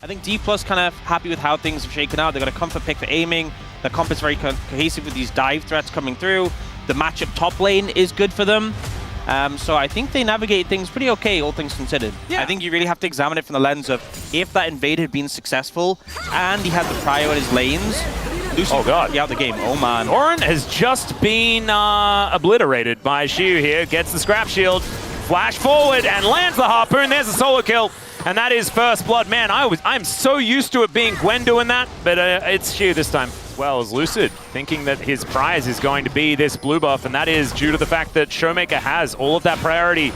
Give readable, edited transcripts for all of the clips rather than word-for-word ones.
I think Dplus kind of happy with how things have shaken out. They got a comfort pick for aiming. The comp is very cohesive with these dive threats coming through. The matchup top lane is good for them. So I think they navigate things pretty okay, all things considered. Yeah. I think you really have to examine it from the lens of if that invade had been successful and he had the prio in his lanes, Lucy would be out the game. Oh man. Doran has just been obliterated by Xiu here. Gets the scrap shield, flash forward and lands the harpoon. There's a solo kill. And that is first blood. Man, I'm so used to it being Gwen doing that, but it's Xiu this time. As well as Lucid, thinking that his prize is going to be this blue buff, and that is due to the fact that Showmaker has all of that priority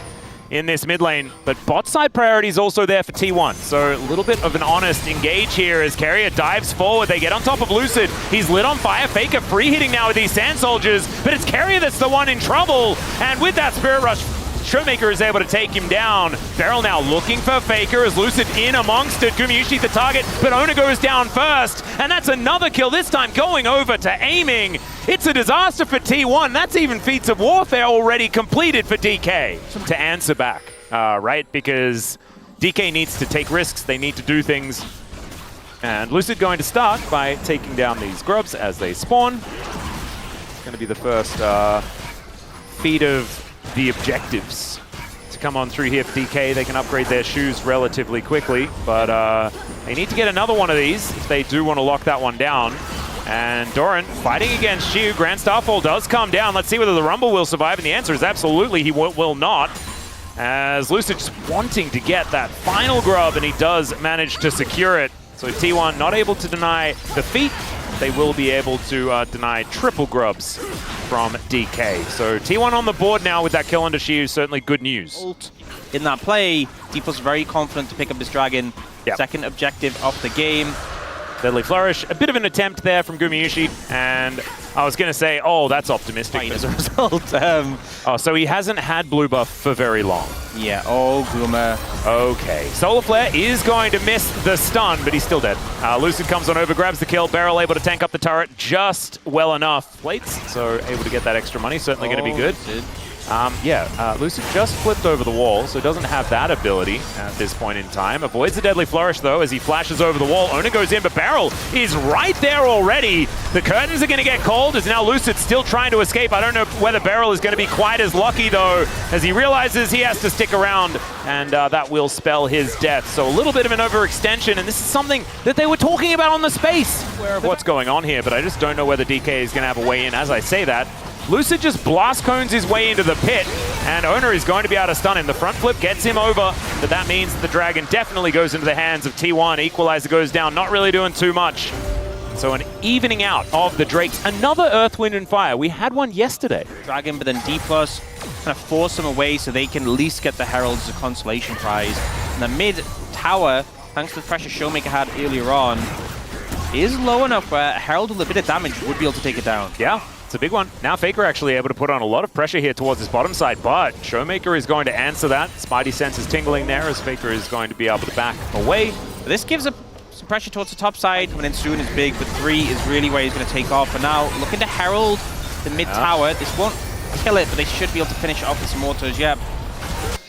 in this mid lane, but bot side priority is also there for T1. So a little bit of an honest engage here as Carrier dives forward. They get on top of Lucid. He's lit on fire. Faker free hitting now with these Sand Soldiers, but it's Carrier that's the one in trouble. And with that Spirit Rush, Showmaker is able to take him down. Beryl now looking for Faker as Lucid in amongst it. Gumayushi the target, but Ona goes down first. And that's another kill, this time going over to aiming. It's a disaster for T1. That's even feats of warfare already completed for DK. To answer back, right? Because DK needs to take risks. They need to do things. And Lucid going to start by taking down these grubs as they spawn. It's going to be the first feed of the objectives to come on through here for DK. They can upgrade their shoes relatively quickly, but they need to get another one of these if they do want to lock that one down. And Doran fighting against Xiu. Grand Starfall does come down. Let's see whether the Rumble will survive, and the answer is absolutely he will not. As Lucid just wanting to get that final grub, and he does manage to secure it. So T1 not able to deny the feat. They will be able to deny triple grubs from DK. So T1 on the board now with that kill under Xiu, certainly good news. In that play, Dplus very confident to pick up this dragon. Yep. Second objective of the game. Deadly Flourish, a bit of an attempt there from Gumayushi, and I was going to say, oh, that's optimistic as a result. Oh, so he hasn't had blue buff for very long. Yeah, oh, Guma. Okay, Solar Flare is going to miss the stun, but he's still dead. Lucid comes on over, grabs the kill, Beryl able to tank up the turret just well enough. Plates, so able to get that extra money, certainly going to be good. Lucid just flipped over the wall, so doesn't have that ability at this point in time. Avoids the Deadly Flourish, though, as he flashes over the wall. Ona goes in, but Beryl is right there already. The curtains are going to get called, as now Lucid still trying to escape. I don't know whether Beryl is going to be quite as lucky, though, as he realizes he has to stick around, and that will spell his death. So a little bit of an overextension, and this is something that they were talking about on the space. Aware of what's going on here, but I just don't know whether DK is going to have a way in. As I say that, Lucid just blast cones his way into the pit, and Ona is going to be able to stun him. The front flip gets him over, but that means the dragon definitely goes into the hands of T1. Equalizer goes down, not really doing too much. So an evening out of the Drakes. Another Earth, Wind, and Fire. We had one yesterday. Dragon, but then Dplus kind of force them away so they can at least get the Heralds as a consolation prize. And the mid tower, thanks to the pressure Showmaker had earlier on, is low enough where Herald with a bit of damage would be able to take it down. Yeah. It's a big one. Now Faker actually able to put on a lot of pressure here towards his bottom side, but Showmaker is going to answer that. Spidey sense is tingling there as Faker is going to be able to back away. This gives up some pressure towards the top side when Ensuin is big, but 3 is really where he's going to take off. And now looking to Herald the mid tower. This won't kill it, but they should be able to finish it off with some mortars. Yep.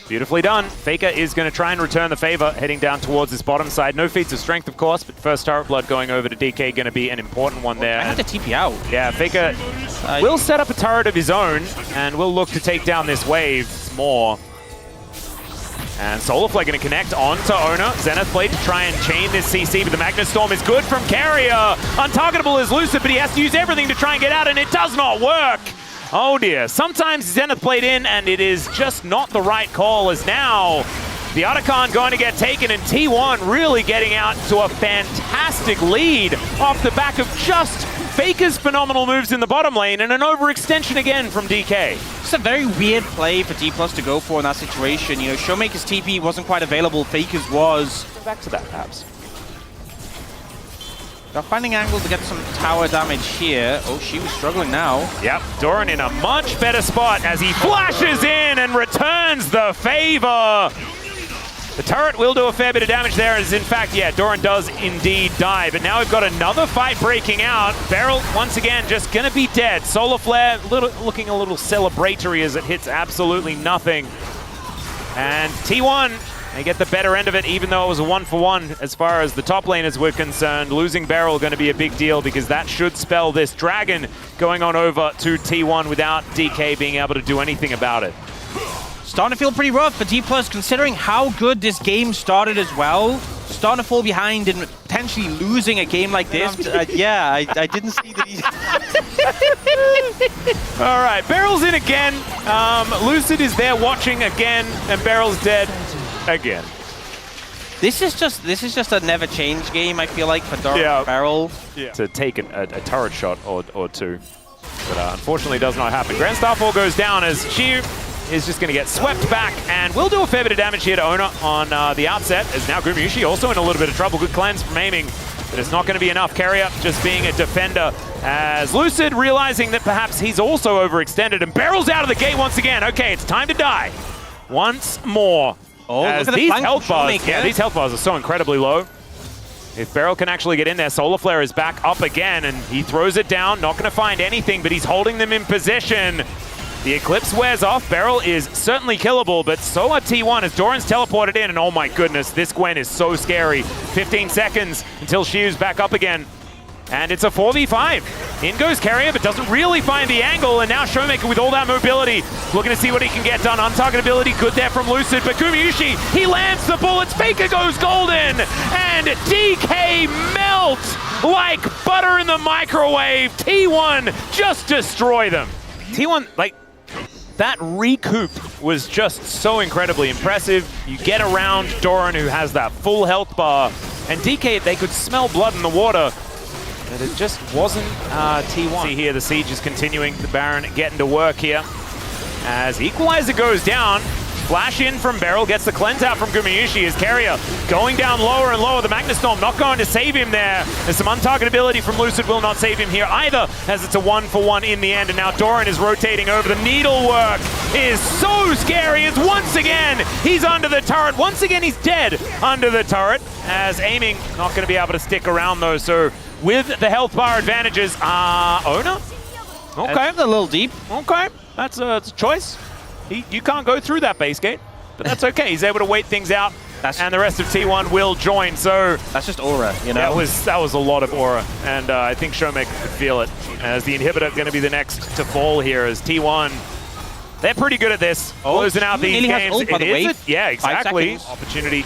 Beautifully done. Faker is going to try and return the favor, heading down towards his bottom side. No feats of strength, of course, but first turret blood going over to DK going to be an important one there. I have to TP out. Yeah, Faker will set up a turret of his own, and will look to take down this wave more. And Solar Flare going to connect onto Ona. Zenith Blade to try and chain this CC, but the Magnet Storm is good from Carrier. Untargetable is Lucid, but he has to use everything to try and get out, and it does not work. Oh dear, sometimes Zenith played in and it is just not the right call, as now the Otacon going to get taken and T1 really getting out to a fantastic lead off the back of just Faker's phenomenal moves in the bottom lane and an overextension again from DK. It's a very weird play for Dplus to go for in that situation. You know, Showmaker's TP wasn't quite available, Faker's was. Go back to that perhaps. They're finding angles to get some tower damage here. Oh, she was struggling now. Yep, Doran in a much better spot as he flashes in and returns the favor. The turret will do a fair bit of damage there, as in fact, yeah, Doran does indeed die. But now we've got another fight breaking out. Beryl, once again, just gonna be dead. Solar Flare looking a little celebratory as it hits absolutely nothing. And T1 They get the better end of it, even though it was a 1-for-1 as far as the top laners were concerned. Losing Beryl going to be a big deal because that should spell this Dragon going on over to T1 without DK being able to do anything about it. Starting to feel pretty rough for Dplus, considering how good this game started as well. Starting to fall behind and potentially losing a game like this. Yeah, I didn't see that he... All right, Beryl's in again. Lucid is there watching again, and Beryl's dead again. This is just a never change game, I feel like, for Beryl. Yeah. To take a turret shot or two. But unfortunately does not happen. Grand Starfall goes down as Xiu is just going to get swept back, and will do a fair bit of damage here to Ona on the outset, as now Gumayusi also in a little bit of trouble. Good cleanse from aiming, but it's not going to be enough. Carrier just being a defender, as Lucid realizing that perhaps he's also overextended, and Beryl's out of the gate once again. Okay, it's time to die once more. Oh, as look at these the health bars, these health bars are so incredibly low. If Beryl can actually get in there, Solar Flare is back up again, and he throws it down. Not going to find anything, but he's holding them in position. The Eclipse wears off. Beryl is certainly killable, but so are T1 as Doran's teleported in, and oh my goodness, this Gwen is so scary. 15 seconds until Xiu's back up again. And it's a 4v5. In goes Carrier, but doesn't really find the angle, and now Showmaker with all that mobility, looking to see what he can get done. Untargetability good there from Lucid, but Gumayusi, he lands the bullets. Faker goes golden, and DK melts like butter in the microwave. T1 just destroy them. T1, like, that recoup was just so incredibly impressive. You get around Doran, who has that full health bar, and DK, they could smell blood in the water, but it just wasn't T1. See here, the siege is continuing. The Baron getting to work here. As Equalizer goes down, flash in from Beryl, gets the cleanse out from Gumayusi as Carrier going down lower and lower. The Magnustorm not going to save him there. There's some untargetability from Lucid, will not save him here either, as it's a 1-for-1 in the end. And now Doran is rotating over. The needlework is so scary as once again he's under the turret. Once again he's dead under the turret, as aiming not going to be able to stick around though. So with the health bar advantages, Ona? Okay. That's a little deep. Okay, that's a choice. You can't go through that base gate, but that's okay. He's able to wait things out, and the rest of T1 will join. So that's just aura, you know? That was a lot of aura, and I think Showmaker could feel it, as the inhibitor going to be the next to fall here, as T1, they're pretty good at this, closing out these games. Yeah, exactly. Opportunity.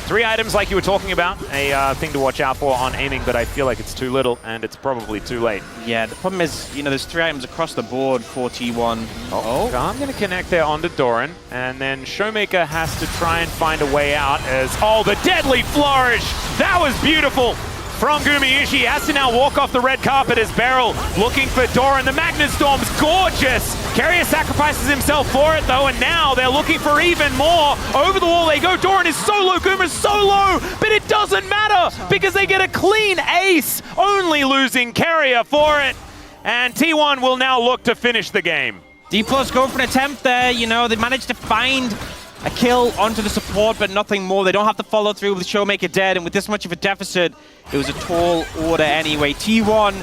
3 items like you were talking about, a thing to watch out for on aiming, but I feel like it's too little, and it's probably too late. Yeah, the problem is, you know, there's 3 items across the board for T1. I'm going to connect there onto Doran, and then Showmaker has to try and find a way out as, the deadly flourish! That was beautiful! From Gumayusi, he has to now walk off the red carpet as Beryl looking for Doran. The Magnustorm's gorgeous! Carrier sacrifices himself for it though, and now they're looking for even more. Over the wall they go. Doran is so low, Guma's so low, but it doesn't matter because they get a clean ace, only losing Carrier for it. And T1 will now look to finish the game. Dplus go for an attempt there, you know, they managed to find a kill onto the support, but nothing more. They don't have to follow through with Showmaker dead, and with this much of a deficit, it was a tall order anyway. T1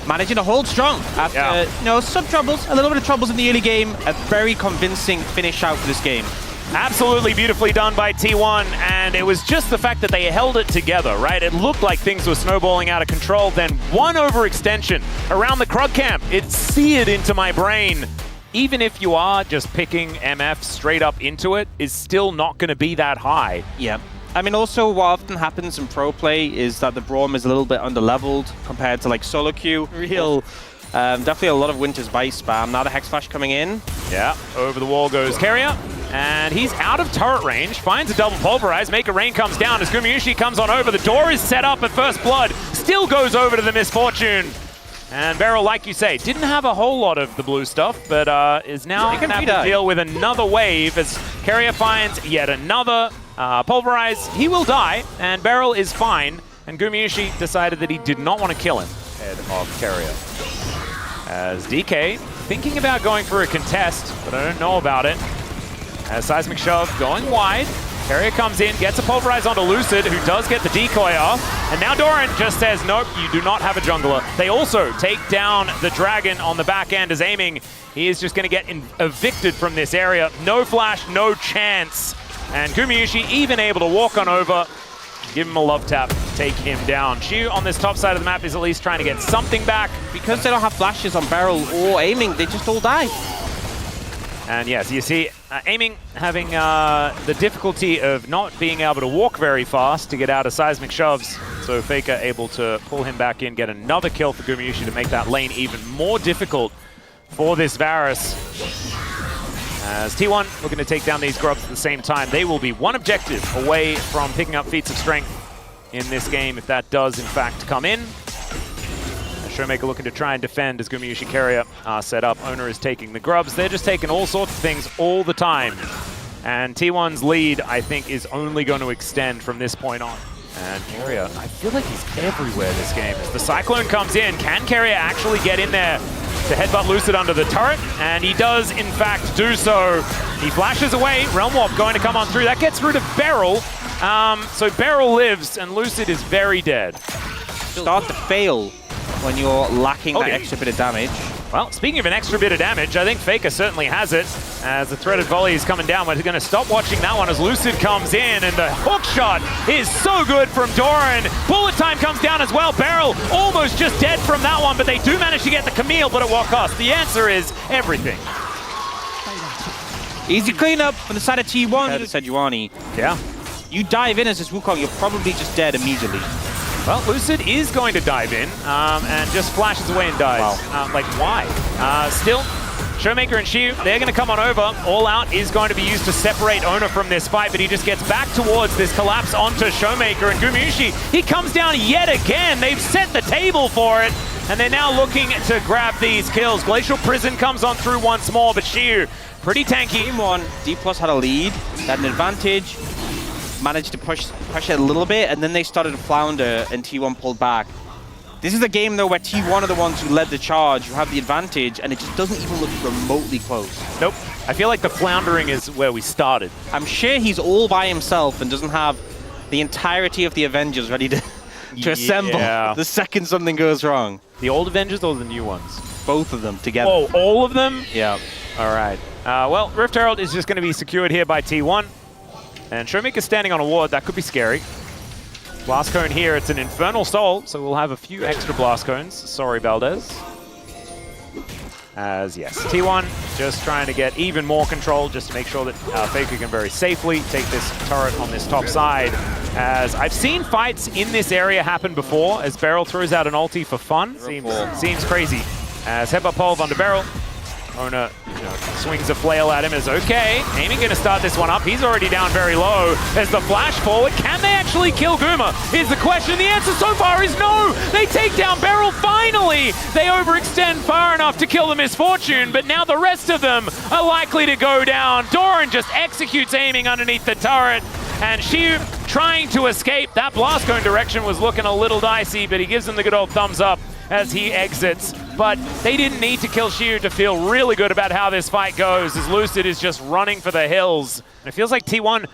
managing to hold strong after, you know, some troubles, a little bit of troubles in the early game. A very convincing finish out for this game. Absolutely beautifully done by T1, and it was just the fact that they held it together, right? It looked like things were snowballing out of control, then one overextension around the Krug camp. It seared into my brain. Even if you are just picking MF straight up into it, is still not going to be that high. Yeah. I mean, also what often happens in pro play is that the Braum is a little bit under-leveled compared to like solo queue. Definitely a lot of Winter's Vice spam. Now the Hex Flash coming in. Yeah, over the wall goes Carrier, and he's out of turret range, finds a double pulverize, Maker Rain comes down as Gumayusi comes on over. The door is set up at first blood, still goes over to the Misfortune. And Beryl, like you say, didn't have a whole lot of the blue stuff, but is now going to have to deal with another wave as Carrier finds yet another pulverize. He will die, and Beryl is fine. And Gumayusi decided that he did not want to kill him ahead of Carrier. As DK thinking about going for a contest, but I don't know about it. As Seismic Shove going wide. Carrier comes in, gets a pulverize onto Lucid, who does get the decoy off. And now Doran just says, nope, you do not have a jungler. They also take down the Dragon on the back end as aiming. He is just going to get evicted from this area. No flash, no chance And Gumayusi even able to walk on over, give him a love tap, take him down. Shu on this top side of the map is at least trying to get something back. Because they don't have flashes on barrel or aiming, they just all die. And yes, you see, aiming having the difficulty of not being able to walk very fast to get out of seismic shoves. So Faker able to pull him back in, get another kill for Gumayusi to make that lane even more difficult for this Varus. As T1 looking to take down these grubs at the same time, they will be one objective away from picking up feats of strength in this game if that does in fact come in. Showmaker looking to try and defend as Gumayusi Carrier are set up. Owner is taking the grubs. They're just taking all sorts of things all the time. And T1's lead, I think, is only going to extend from this point on. And Carrier, I feel like he's everywhere this game. As the Cyclone comes in, can Carrier actually get in there to headbutt Lucid under the turret? And he does, in fact, do so. He flashes away. Realm Warp going to come on through. That gets rid of Beryl. So Beryl lives, and Lucid is very dead. Start to fail when you're lacking that extra bit of damage. Well, speaking of an extra bit of damage, I think Faker certainly has it. As the threaded volley is coming down, we're going to stop watching that one as Lucid comes in, and the hook shot is so good from Doran. Bullet time comes down as well. Beryl almost just dead from that one, but they do manage to get the Camille, but at what cost? The answer is everything. Easy cleanup from the side of T1. Sejuani. Yeah. You dive in as this Wukong, you're probably just dead immediately. Well, Lucid is going to dive in and just flashes away and dies. Wow. Like, why? Still, Showmaker and Shu, they're going to come on over. All Out is going to be used to separate Owner from this fight, but he just gets back towards this collapse onto Showmaker. And Gumayusi, he comes down yet again. They've set the table for it, and they're now looking to grab these kills. Glacial Prison comes on through once more, but Shu, pretty tanky. Game one, Dplus had a lead, had an advantage, managed to push it a little bit, and then they started to flounder and T1 pulled back. This is a game though where T1 are the ones who led the charge, who have the advantage, and it just doesn't even look remotely close. Nope. I feel like the floundering is where we started. I'm sure he's all by himself and doesn't have the entirety of the Avengers ready to assemble the second something goes wrong. The old Avengers or the new ones? Both of them together. Oh, all of them? Yeah. All right. Well, Rift Herald is just going to be secured here by T1. And Showmaker standing on a ward, that could be scary. Blast Cone here, it's an Infernal Soul, so we'll have a few extra Blast Cones. Sorry, Valdez. As, yes, T1 just trying to get even more control, just to make sure that Faker can very safely take this turret on this top side. As I've seen fights in this area happen before, as Beryl throws out an ulti for fun. Seems crazy. As Headbutt Pulve under Beryl. Owner swings a flail at him as okay. Aiming going to start this one up. He's already down very low. There's the flash forward. Can they actually kill Guma? Is the question. The answer so far is no. They take down Beryl finally. They overextend far enough to kill the Misfortune, but now the rest of them are likely to go down. Doran just executes aiming underneath the turret. And Shu trying to escape. That blast cone direction was looking a little dicey, but he gives them the good old thumbs up as he exits. But they didn't need to kill Shu to feel really good about how this fight goes, as Lucid is just running for the hills. And it feels like T1,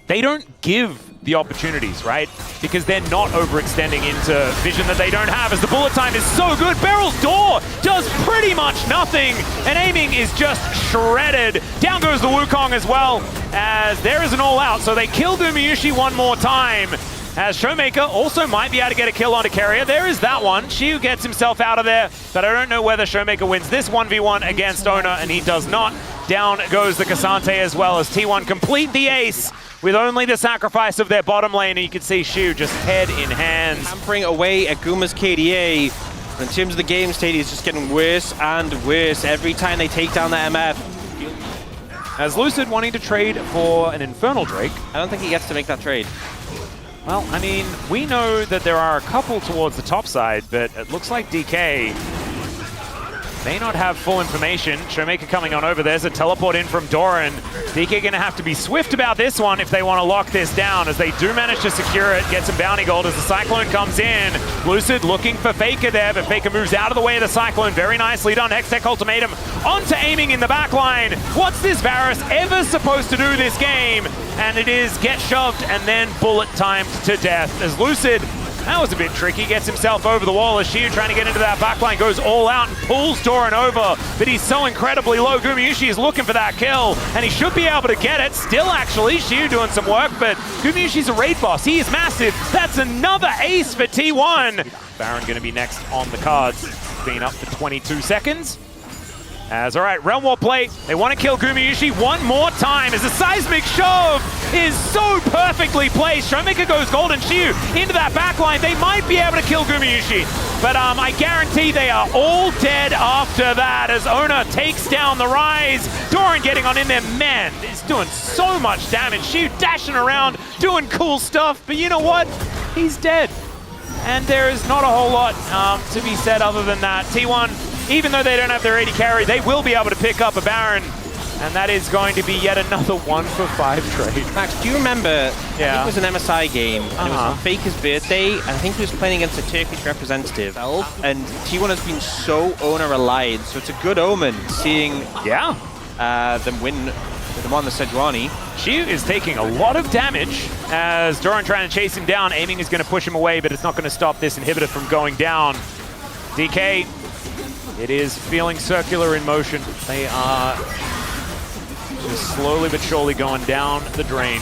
they don't give the opportunities, right? Because they're not overextending into vision that they don't have, as the bullet time is so good. Beryl's door does pretty much nothing, and aiming is just shredded. Down goes the Wukong as well, as there is an All Out, so they kill Gumayusi one more time. As Showmaker also might be able to get a kill onto Carrier. There is that one. Shu gets himself out of there, but I don't know whether Showmaker wins this 1v1 against Owner, and he does not. Down goes the Cassante as well, as T1 complete the ace with only the sacrifice of their bottom lane, and you can see Shu just head in hands. Hampering away at Guma's KDA. But in terms of the game state, it's just getting worse and worse every time they take down the MF. As Lucid wanting to trade for an Infernal Drake. I don't think he gets to make that trade. Well, I mean, we know that there are a couple towards the top side, but it looks like DK may not have full information. Showmaker coming on over. There's a teleport in from Doran. DK going to have to be swift about this one if they want to lock this down, as they do manage to secure it, get some bounty gold as the Cyclone comes in. Lucid looking for Faker there, but Faker moves out of the way of the Cyclone. Very nicely done. Hextech Ultimatum onto aiming in the back line. What's this Varus ever supposed to do this game? And it is get shoved and then bullet timed to death, as Lucid That was a bit tricky. Gets himself over the wall as Shiu trying to get into that backline, goes all out and pulls Doran over, but he's so incredibly low. Gumayusi is looking for that kill, and he should be able to get it. Still, actually, Shiu doing some work, but Gumayushi's a raid boss. He is massive. That's another ace for T1. Baron going to be next on the cards. Been up for 22 seconds. All right, Realm War play. They want to kill Gumayusi one more time as the seismic shove is so perfectly placed. Showmaker goes golden. Shiu into that backline. They might be able to kill Gumayusi, but I guarantee they are all dead after that as Ona takes down the Rise. Doran getting on in there. Man, it's doing so much damage. Shiu dashing around, doing cool stuff, but you know what? He's dead. And there is not a whole lot to be said other than that. T1, even though they don't have their 80 carry, they will be able to pick up a Baron. And that is going to be yet another 1-for-5 trade. Max, do you remember, I think it was an MSI game, and it was on Faker's birthday, and I think he was playing against a Turkish representative. And T1 has been so owner-relied, so it's a good omen seeing them win with them on the Sejuani. Shiu is taking a lot of damage as Doran trying to chase him down. Aiming is going to push him away, but it's not going to stop this inhibitor from going down. DK, it is feeling circular in motion. They are just slowly but surely going down the drain.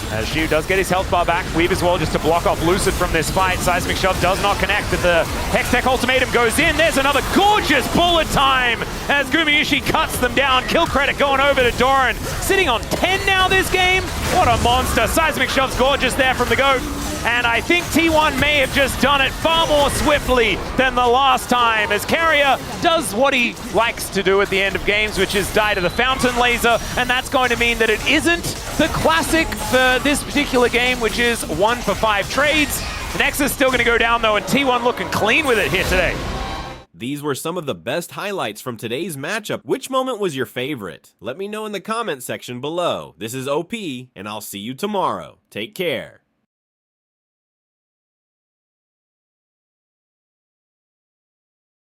As Shiu does get his health bar back, Weave as well just to block off Lucid from this fight. Seismic Shove does not connect, but the Hextech Ultimatum goes in. There's another gorgeous bullet time as Gumayusi cuts them down. Kill credit going over to Doran. Sitting on 10 now this game. What a monster. Seismic Shove's gorgeous there from the GOAT. And I think T1 may have just done it far more swiftly than the last time, as Carrier does what he likes to do at the end of games, which is die to the fountain laser, and that's going to mean that it isn't the classic for this particular game, which is 1-for-5 trades. The Nexus still going to go down, though, and T1 looking clean with it here today. These were some of the best highlights from today's matchup. Which moment was your favorite? Let me know in the comment section below. This is OP, and I'll see you tomorrow. Take care.